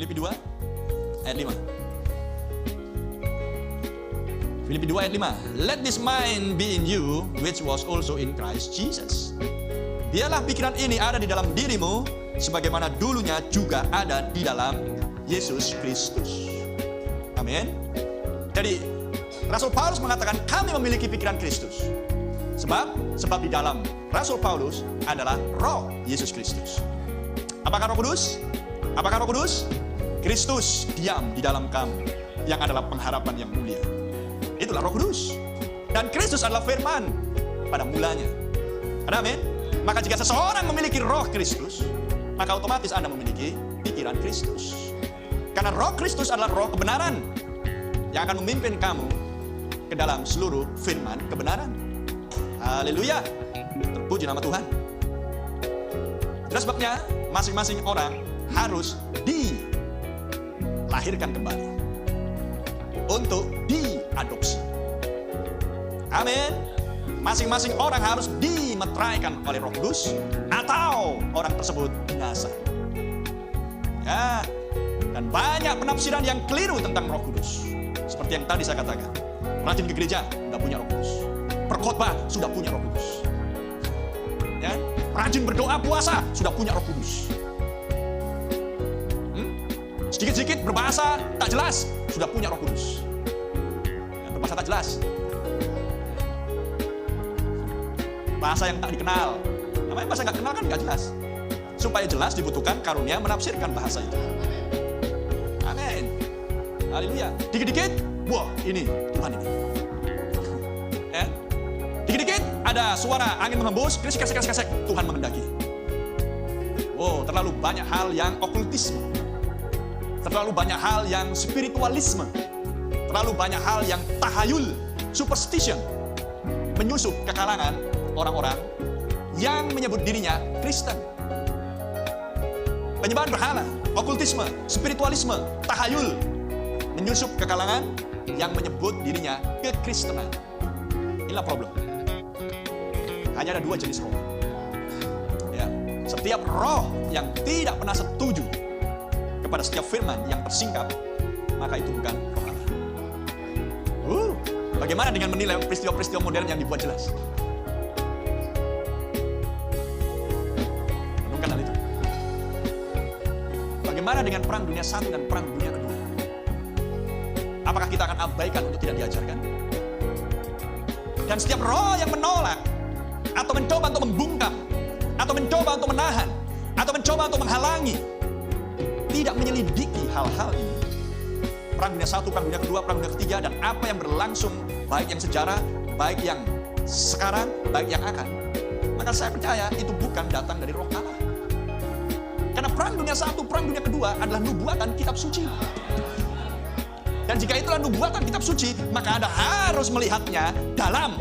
Filipi 2 ayat 5. Filipi 2 ayat 5. Let this mind be in you, which was also in Christ Jesus. Biarlah pikiran ini ada di dalam dirimu, sebagaimana dulunya juga ada di dalam Yesus Kristus. Amin. Jadi, Rasul Paulus mengatakan kami memiliki pikiran Kristus. Sebab di dalam Rasul Paulus adalah roh Yesus Kristus. Apakah Roh Kudus? Apakah Roh Kudus? Kristus diam di dalam kamu, yang adalah pengharapan yang mulia. Itulah Roh Kudus. Dan Kristus adalah firman pada mulanya. Amin. Maka jika seseorang memiliki roh Kristus, maka otomatis Anda memiliki pikiran Kristus. Karena roh Kristus adalah roh kebenaran yang akan memimpin kamu ke dalam seluruh firman kebenaran. Haleluya. Terpuji nama Tuhan. Itulah sebabnya masing-masing orang harus dilahirkan kembali untuk diadopsi. Amin. Masing-masing orang harus dimeteraikan oleh Roh Kudus, atau orang tersebut binasa. Ya, dan banyak penafsiran yang keliru tentang Roh Kudus. Seperti yang tadi saya katakan, rajin ke gereja sudah punya Roh Kudus, berkhotbah sudah punya Roh Kudus. Ya, rajin berdoa puasa sudah punya Roh Kudus. Sedikit-sedikit berbahasa tak jelas sudah punya Roh Kudus. Ya, berbahasa tak jelas, bahasa yang tak dikenal. Namanya bahasa nggak kenal kan nggak jelas. Supaya jelas dibutuhkan karunia menafsirkan bahasa itu. Amin. Haleluya. Dikit-dikit, wah ini Tuhan ini. Ya. Dikit-dikit ada suara angin menghembus, kesek, Tuhan mengendaki. Wow, terlalu banyak hal yang okultisme. Terlalu banyak hal yang spiritualisme. Terlalu banyak hal yang tahayul, superstition, menyusup ke kalangan orang-orang yang menyebut dirinya Kristen. Penyembahan berhala, okultisme, spiritualisme, tahayul menyusup ke kalangan yang menyebut dirinya kekristenan. Inilah problem. Hanya ada dua jenis roh. Ya, setiap roh yang tidak pernah setuju kepada setiap firman yang tersingkap, maka itu bukan roh Allah. Bagaimana dengan menilai peristiwa-peristiwa modern yang dibuat jelas? Bagaimana dengan perang dunia I dan perang dunia II? Apakah kita akan abaikan untuk tidak diajarkan? Dan setiap roh yang menolak, atau mencoba untuk membungkam, atau mencoba untuk menahan, atau mencoba untuk menghalangi, tidak menyelidiki hal-hal ini, perang dunia I, perang dunia II, perang dunia III, dan apa yang berlangsung, baik yang sejarah, baik yang sekarang, baik yang akan, maka saya percaya itu bukan datang dari roh Allah. Karena perang dunia I, perang dunia II adalah nubuatan kitab suci. Dan jika itulah nubuatan kitab suci, maka Anda harus melihatnya dalam.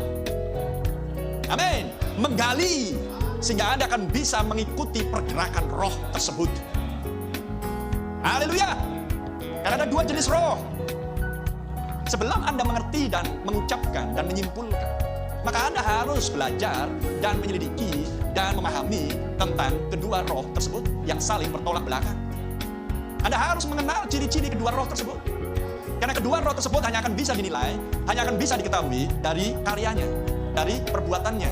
Amin. Menggali, sehingga Anda akan bisa mengikuti pergerakan roh tersebut. Haleluya. Karena ada dua jenis roh. Sebelum Anda mengerti dan mengucapkan dan menyimpulkan, maka Anda harus belajar dan menyelidiki dan memahami tentang kedua roh tersebut yang saling bertolak belakang. Anda harus mengenal ciri-ciri kedua roh tersebut. Karena kedua roh tersebut hanya akan bisa dinilai, hanya akan bisa diketahui dari karyanya, dari perbuatannya.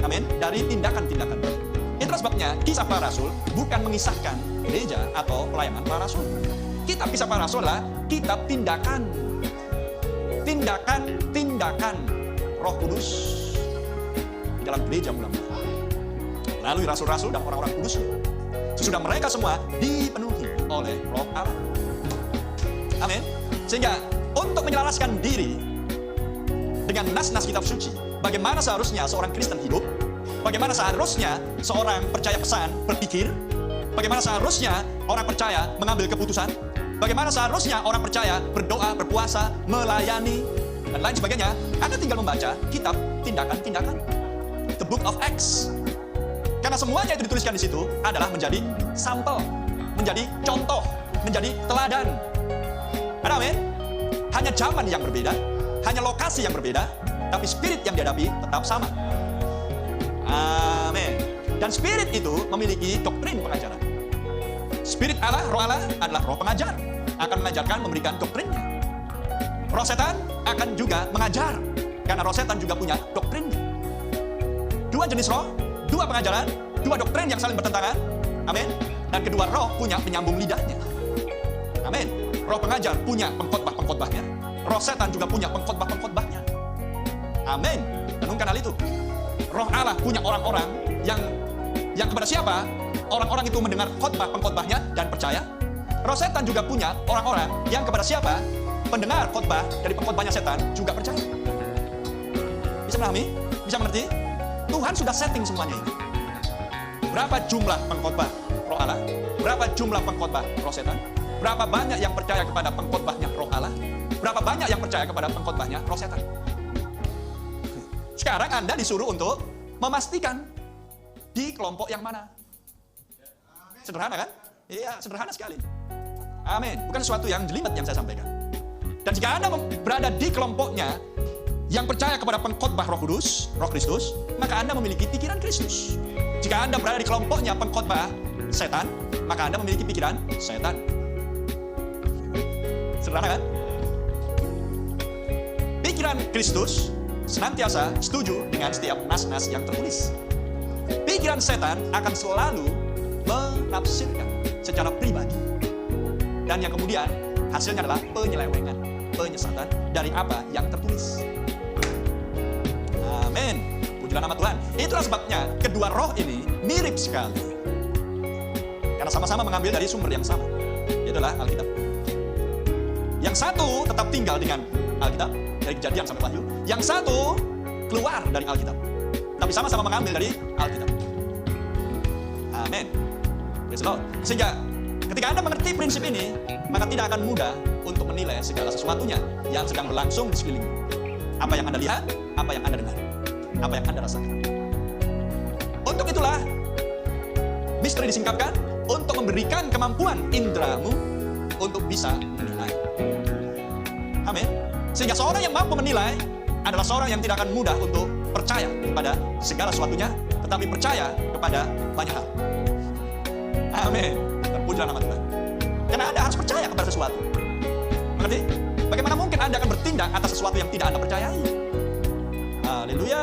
Amin. Dari tindakan-tindakan. Itulah sebabnya Kisah Para Rasul bukan mengisahkan gereja atau pelayanan para rasul. Kitab Kisah Para Rasul adalah kitab tindakan. Tindakan Roh Kudus di dalam gereja mula-mula. Lalu rasul-rasul dan orang-orang kudusnya, sesudah mereka semua dipenuhi oleh Roh Allah. Amin. Sehingga untuk menyelaraskan diri dengan nas-nas kitab suci, bagaimana seharusnya seorang Kristen hidup, bagaimana seharusnya seorang percaya pesan berpikir, bagaimana seharusnya orang percaya mengambil keputusan, bagaimana seharusnya orang percaya berdoa, berpuasa, melayani, dan lain sebagainya, Anda tinggal membaca kitab tindakan-tindakan, the book of Acts. Karena semuanya itu dituliskan di situ adalah menjadi sampel, menjadi contoh, menjadi teladan. Amin. Hanya zaman yang berbeda, hanya lokasi yang berbeda, tapi spirit yang dihadapi tetap sama. Amin. Dan spirit itu memiliki doktrin pengajaran. Spirit Allah, roh Allah adalah roh pengajar, akan mengajarkan, memberikan doktrinnya. Roh setan akan juga mengajar, karena roh setan juga punya doktrinnya. Dua jenis roh, dua pengajaran, dua doktrin yang saling bertentangan. Amin. Dan kedua roh punya penyambung lidahnya. Amin. Roh pengajar punya pengkhotbah-pengkhotbahnya. Roh setan juga punya pengkhotbah-pengkhotbahnya. Amin. Renungkan hal itu. Roh Allah punya orang-orang yang kepada siapa orang-orang itu mendengar khotbah pengkhotbahnya dan percaya. Roh setan juga punya orang-orang yang kepada siapa pendengar khotbah dari pengkhotbahnya setan juga percaya. Bisa memahami? Bisa mengerti? Tuhan sudah setting semuanya ini. Berapa jumlah pengkhotbah roh Allah? Berapa jumlah pengkhotbah roh setan? Berapa banyak yang percaya kepada pengkhotbahnya roh Allah? Berapa banyak yang percaya kepada pengkhotbahnya roh setan? Sekarang Anda disuruh untuk memastikan di kelompok yang mana. Sederhana kan? Iya, sederhana sekali. Amin. Bukan sesuatu yang jelimet yang saya sampaikan. Dan jika Anda berada di kelompoknya yang percaya kepada pengkhotbah Roh Kudus, Roh Kristus, maka Anda memiliki pikiran Kristus. Jika Anda berada di kelompoknya pengkhotbah setan, maka Anda memiliki pikiran setan. Sederhana kan? Pikiran Kristus senantiasa setuju dengan setiap nas-nas yang tertulis. Pikiran setan akan selalu menafsirkan secara pribadi. Dan yang kemudian hasilnya adalah penyelewengan, penyesatan dari apa yang tertulis. Amin. Pujilah nama Tuhan. Itulah sebabnya kedua roh ini mirip sekali. Karena sama-sama mengambil dari sumber yang sama. Itulah Alkitab. Yang satu tetap tinggal dengan Alkitab, dari Kejadian sampai Wahyu. Yang satu keluar dari Alkitab, tapi sama-sama mengambil dari Alkitab. Amin. Sehingga ketika Anda mengerti prinsip ini, maka tidak akan mudah untuk menilai segala sesuatunya yang sedang berlangsung di sekeliling. Apa yang Anda lihat, apa yang Anda dengar, apa yang Anda rasakan. Untuk itulah misteri disingkapkan untuk memberikan kemampuan indramu untuk bisa menilai. Amin. Sehingga seorang yang mampu menilai adalah seorang yang tidak akan mudah untuk percaya kepada segala sesuatunya, tetapi percaya kepada banyak hal. Amin. Dan pujilah nama Tuhan. Karena Anda harus percaya kepada sesuatu. Mengerti? Bagaimana mungkin Anda akan bertindak atas sesuatu yang tidak Anda percayai? Haleluya.